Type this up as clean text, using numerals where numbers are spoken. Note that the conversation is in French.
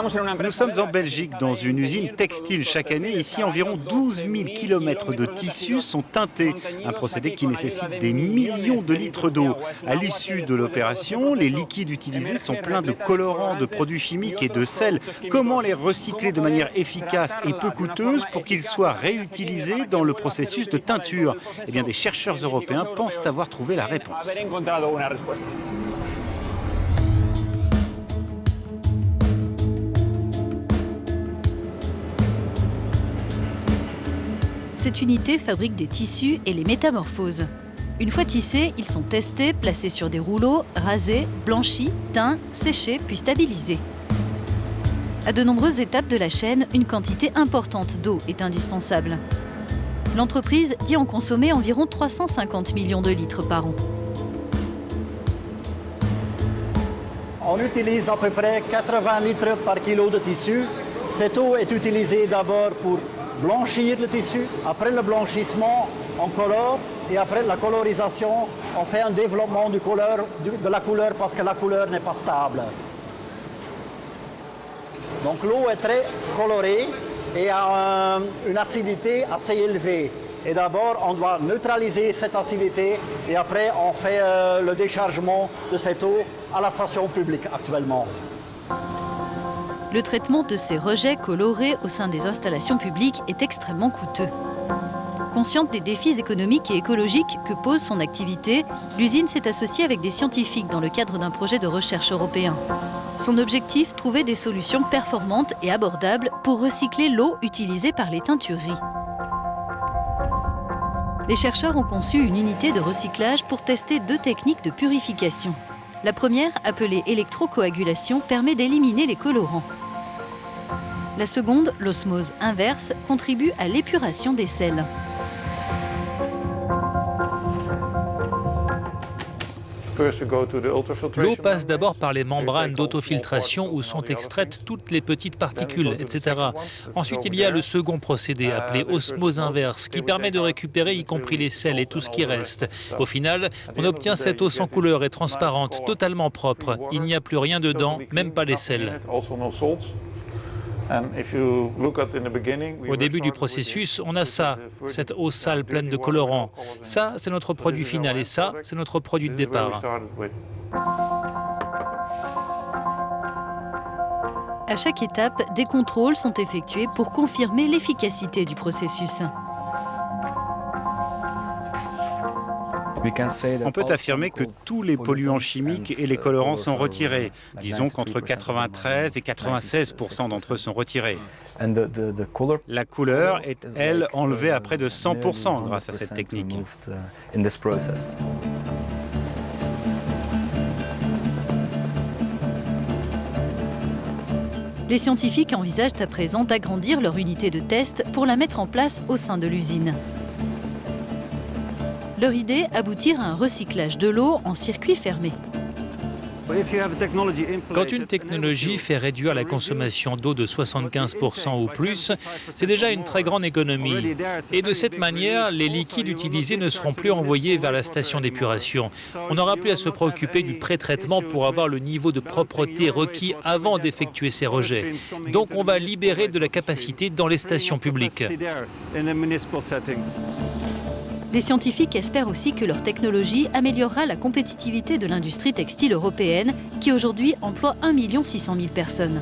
Nous sommes en Belgique dans une usine textile. Chaque année, ici, environ 12 000 kilomètres de tissus sont teintés. Un procédé qui nécessite des millions de litres d'eau. À l'issue de l'opération, les liquides utilisés sont pleins de colorants, de produits chimiques et de sel. Comment les recycler de manière efficace et peu coûteuse pour qu'ils soient réutilisés dans le processus de teinture? Eh bien, des chercheurs européens pensent avoir trouvé la réponse. Cette unité fabrique des tissus et les métamorphose. Une fois tissés, ils sont testés, placés sur des rouleaux, rasés, blanchis, teints, séchés, puis stabilisés. À de nombreuses étapes de la chaîne, une quantité importante d'eau est indispensable. L'entreprise dit en consommer environ 350 millions de litres par an. On utilise à peu près 80 litres par kilo de tissu. Cette eau est utilisée d'abord pour blanchir le tissu. Après le blanchissement, on colore et après la colorisation, on fait un développement de la couleur parce que la couleur n'est pas stable. Donc l'eau est très colorée et a une acidité assez élevée. Et d'abord, on doit neutraliser cette acidité et après, on fait le déchargement de cette eau à la station publique actuellement. Le traitement de ces rejets colorés au sein des installations publiques est extrêmement coûteux. Consciente des défis économiques et écologiques que pose son activité, l'usine s'est associée avec des scientifiques dans le cadre d'un projet de recherche européen. Son objectif, trouver des solutions performantes et abordables pour recycler l'eau utilisée par les teintureries. Les chercheurs ont conçu une unité de recyclage pour tester deux techniques de purification. La première, appelée électrocoagulation, permet d'éliminer les colorants. La seconde, l'osmose inverse, contribue à l'épuration des sels. L'eau passe d'abord par les membranes d'autofiltration où sont extraites toutes les petites particules, etc. Ensuite, il y a le second procédé appelé osmose inverse qui permet de récupérer y compris les sels et tout ce qui reste. Au final, on obtient cette eau sans couleur et transparente, totalement propre. Il n'y a plus rien dedans, même pas les sels. Au début du processus, on a ça, cette eau sale pleine de colorants. Ça, c'est notre produit final et ça, c'est notre produit de départ. À chaque étape, des contrôles sont effectués pour confirmer l'efficacité du processus. On peut affirmer que tous les polluants chimiques et les colorants sont retirés. Disons qu'entre 93 et 96% d'entre eux sont retirés. La couleur est, elle, enlevée à près de 100% grâce à cette technique. Les scientifiques envisagent à présent d'agrandir leur unité de test pour la mettre en place au sein de l'usine. Leur idée, aboutir à un recyclage de l'eau en circuit fermé. Quand une technologie fait réduire la consommation d'eau de 75% ou plus, c'est déjà une très grande économie. Et de cette manière, les liquides utilisés ne seront plus envoyés vers la station d'épuration. On n'aura plus à se préoccuper du pré-traitement pour avoir le niveau de propreté requis avant d'effectuer ces rejets. Donc on va libérer de la capacité dans les stations publiques. Les scientifiques espèrent aussi que leur technologie améliorera la compétitivité de l'industrie textile européenne qui aujourd'hui emploie 1 600 000 personnes.